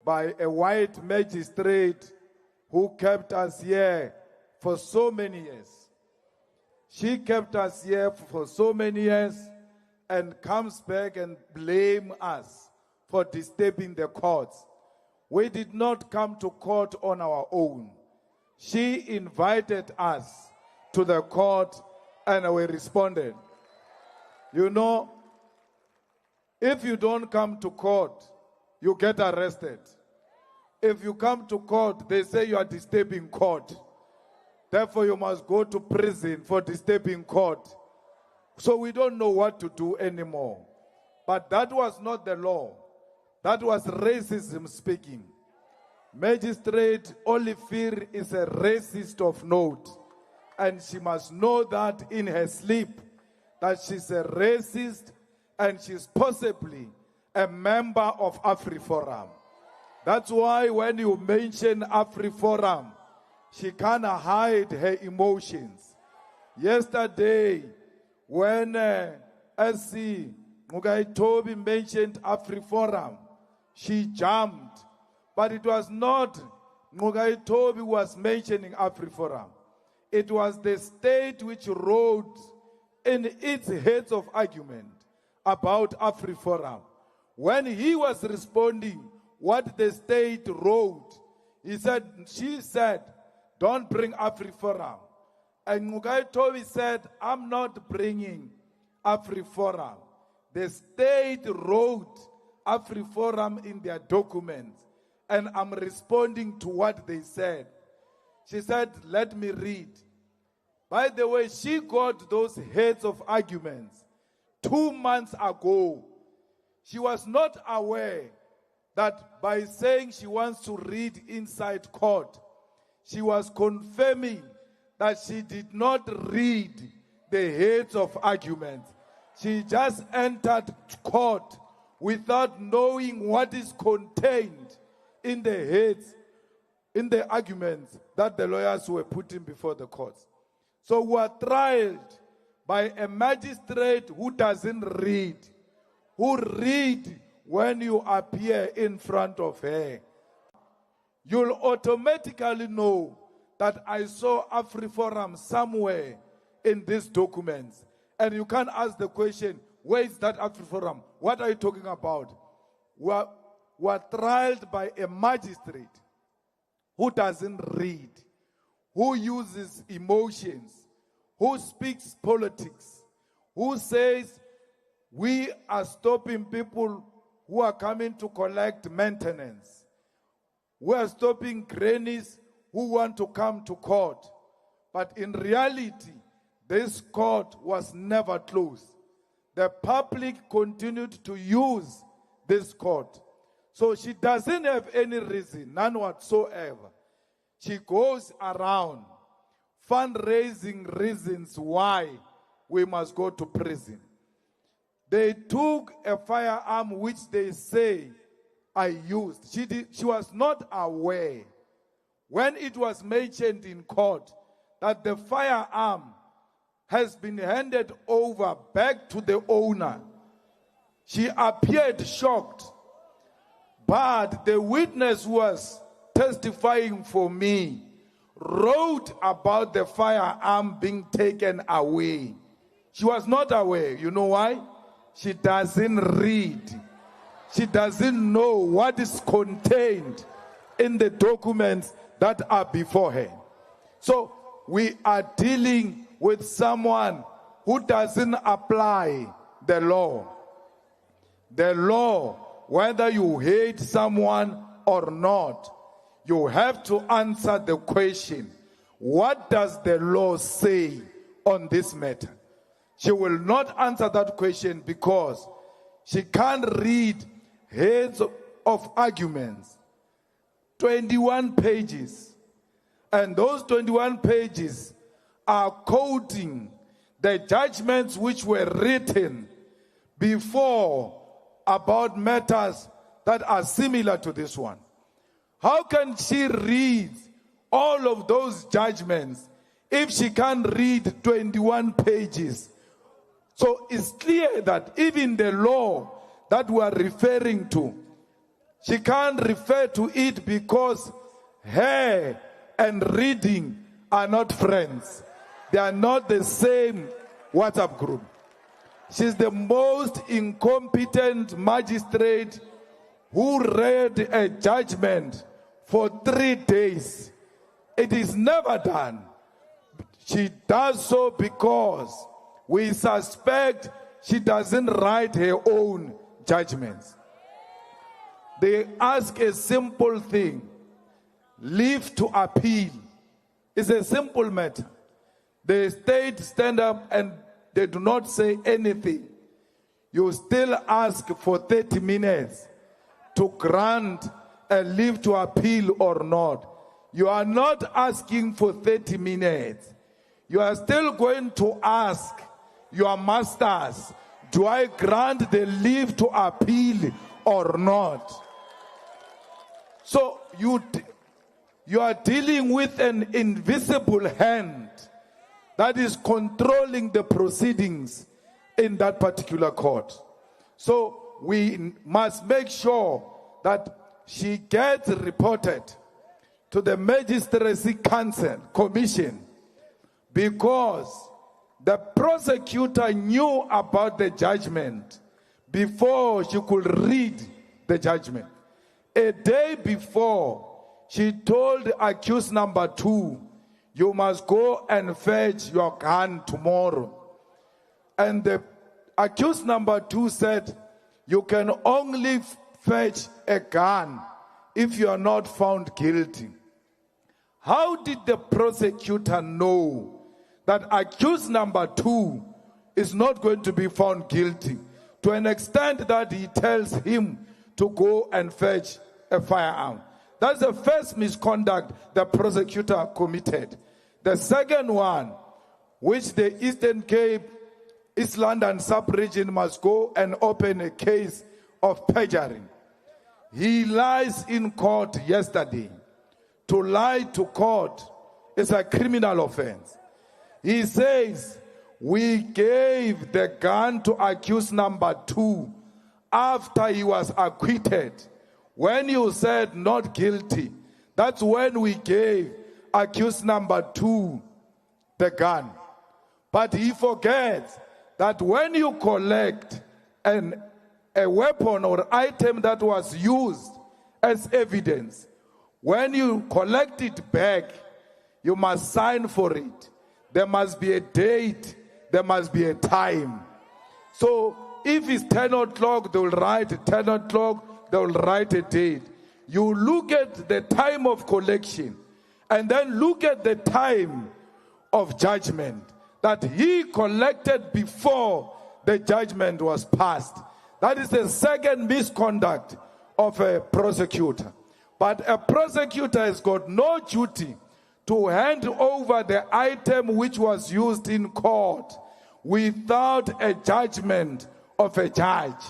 by a white magistrate who kept us here for so many years. She kept us here for so many years and comes back and blame us for disturbing the courts. We did not come to court on our own. She invited us to the court and we responded. You know, if you don't come to court, you get arrested. If you come to court, they say you are disturbing court. Therefore, you must go to prison for disturbing court. So we don't know what to do anymore. But that was not the law. That was racism speaking. Magistrate Olivier is a racist of note. And she must know that in her sleep, that she's a racist and she's possibly a member of AfriForum. That's why when you mention AfriForum, she cannot hide her emotions. Yesterday, when SC Mugai Toby mentioned AfriForum, she jumped. But it was not Mugai Toby who was mentioning AfriForum. It was the state which wrote in its heads of argument about AfriForum. When he was responding what the state wrote, she said, don't bring AfriForum. And Mugai Toby said, I'm not bringing AfriForum. The state wrote AfriForum in their documents, and I'm responding to what they said. She said, let me read. By the way, she got those heads of arguments 2 months ago. She was not aware that by saying she wants to read inside court, she was confirming that she did not read the heads of arguments. She just entered court without knowing what is contained in the heads, in the arguments that the lawyers were putting before the courts. So we are tried by a magistrate who doesn't read, who read when you appear in front of her. You'll automatically know that I saw AfriForum somewhere in these documents. And you can't ask the question, where is that AfriForum? What are you talking about? We're tried by a magistrate who doesn't read, who uses emotions, who speaks politics, who says we are stopping people who are coming to collect maintenance. We are stopping grannies who want to come to court. But in reality, this court was never closed. The public continued to use this court. So she doesn't have any reason, none whatsoever. She goes around fundraising reasons why we must go to prison. They took a firearm which they say I used. She was not aware when it was mentioned in court that the firearm has been handed over back to the owner. She appeared shocked. But the witness who was testifying for me wrote about the firearm being taken away. She was not aware. You know why? She doesn't read. She doesn't know what is contained in the documents that are before her. So we are dealing with someone who doesn't apply the law. The law, whether you hate someone or not, you have to answer the question, what does the law say on this matter? She will not answer that question because she can't read heads of arguments. 21 pages. And those 21 pages are quoting the judgments which were written before about matters that are similar to this one. How can she read all of those judgments if she can't read 21 pages? So it's clear that even the law that we are referring to, She can't refer to it because her and reading are not friends. They are not the same WhatsApp group. She's the most incompetent magistrate who read a judgment for 3 days. It is never done. She does so because we suspect she doesn't write her own judgments. They ask a simple thing, leave to appeal. It's a simple matter. The state stand up and they do not say anything. You still ask for 30 minutes to grant a leave to appeal or not. You are not asking for 30 minutes. You are still going to ask your masters, do I grant the leave to appeal or not? So you are dealing with an invisible hand that is controlling the proceedings in that particular court. So we must make sure that she gets reported to the Magistracy Council Commission, because the prosecutor knew about the judgment before she could read the judgment. A day before, she told accused number 2, you must go and fetch your gun tomorrow. And the accused number 2 said, you can only fetch a gun if you are not found guilty. How did the prosecutor know that accused number 2 is not going to be found guilty, to an extent that he tells him to go and fetch a firearm? That's the first misconduct the prosecutor committed. The second one, which the Eastern Cape, East London sub-region must go and open a case of perjury. He lies in court yesterday. To lie to court is a criminal offense. He says, we gave the gun to accused number 2 after he was acquitted. When you said not guilty, that's when we gave accused number 2 the gun. But he forgets that when you collect a weapon or item that was used as evidence, when you collect it back, you must sign for it. There must be a date, there must be a time. So if it's 10 o'clock, they will write 10 o'clock, they will write a date. You look at the time of collection and then look at the time of judgment that he collected before the judgment was passed. That is the second misconduct of a prosecutor. But a prosecutor has got no duty to hand over the item which was used in court without a judgment of a judge.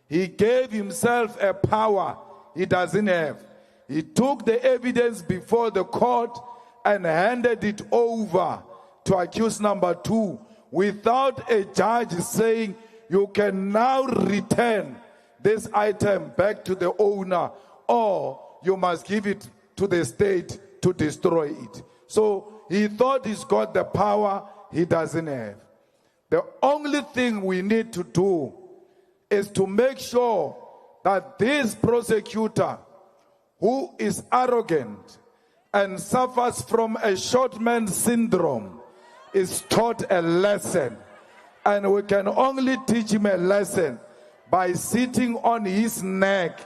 He gave himself a power he doesn't have. He took the evidence before the court and handed it over to accused number 2 without a judge saying, you can now return this item back to the owner, or you must give it to the state to destroy it. So he thought he's got the power he doesn't have. The only thing we need to do is to make sure that this prosecutor, who is arrogant and suffers from a short man syndrome, is taught a lesson. And we can only teach him a lesson by sitting on his neck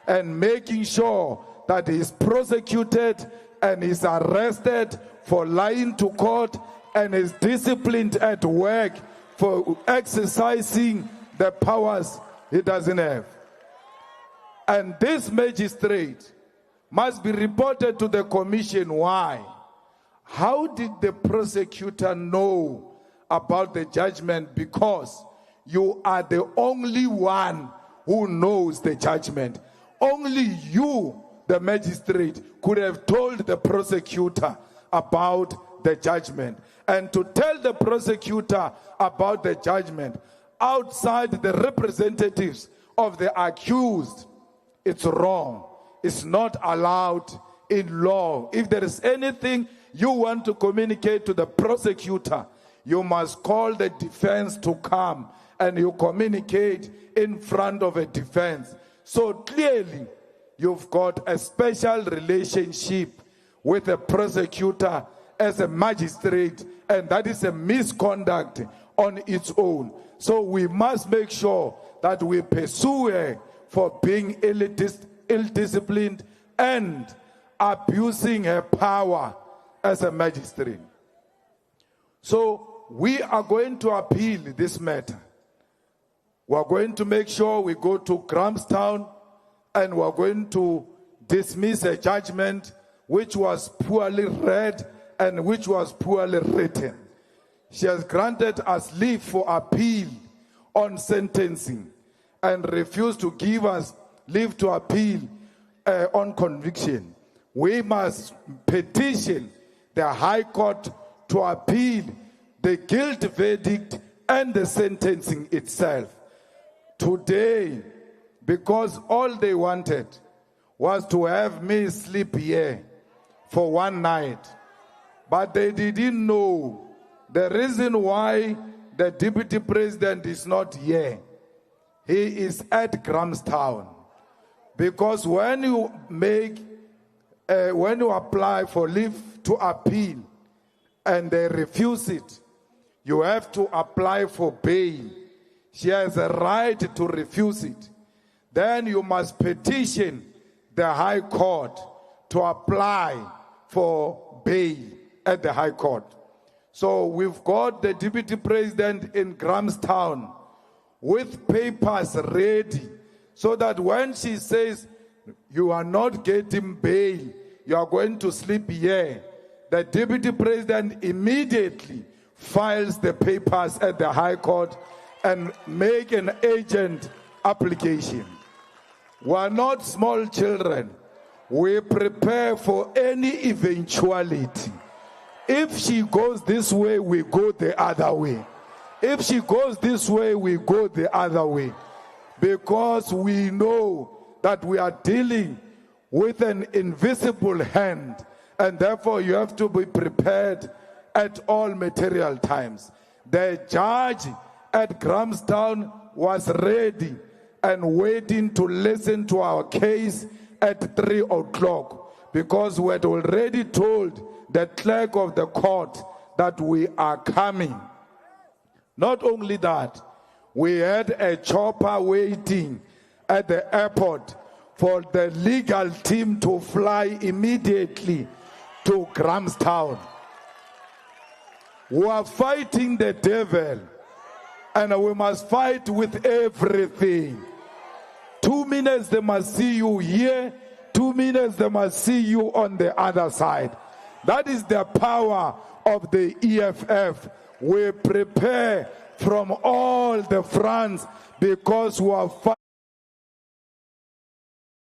and making sure that he is prosecuted and is arrested for lying to court and is disciplined at work for exercising the powers he doesn't have. And this magistrate must be reported to the commission. Why? How did the prosecutor know about the judgment? Because you are the only one who knows the judgment. Only you, the magistrate, could have told the prosecutor about the judgment. And to tell the prosecutor about the judgment outside the representatives of the accused It's wrong. It's not allowed in law. If there is anything you want to communicate to the prosecutor, you must call the defense to come and you communicate in front of a defense. So clearly, you've got a special relationship with a prosecutor as a magistrate, and that is a misconduct on its own. So we must make sure that we pursue her for being ill-disciplined and abusing her power as a magistrate. So we are going to appeal this matter. We are going to make sure we go to Grahamstown, and we are going to dismiss a judgment which was poorly read and which was poorly written. She has granted us leave for appeal on sentencing and refused to give us leave to appeal on conviction. We must petition the High Court to appeal the guilt verdict and the sentencing itself. Today, because all they wanted was to have me sleep here for one night, but they didn't know the reason why the Deputy President is not here. He is at Grahamstown. Because when you apply for leave to appeal and they refuse it, you have to apply for bail. She has a right to refuse it. Then you must petition the High Court to apply for bail at the High Court. So we've got the Deputy President in Grahamstown with papers ready, so that when she says you are not getting bail, you are going to sleep here, the Deputy President immediately files the papers at the High Court and make an agent application. We are not small children. We prepare for any eventuality. If she goes this way, we go the other way. If she goes this way, we go the other way. Because we know that we are dealing with an invisible hand, and therefore you have to be prepared at all material times. The judge at Grahamstown was ready and waiting to listen to our case at 3 o'clock, because we had already told the clerk of the court that we are coming. Not only that, we had a chopper waiting at the airport for the legal team to fly immediately to Grahamstown. We are fighting the devil, and we must fight with everything. 2 minutes they must see you here, 2 minutes they must see you on the other side. That is the power of the EFF. We prepare from all the fronts because we are fighting.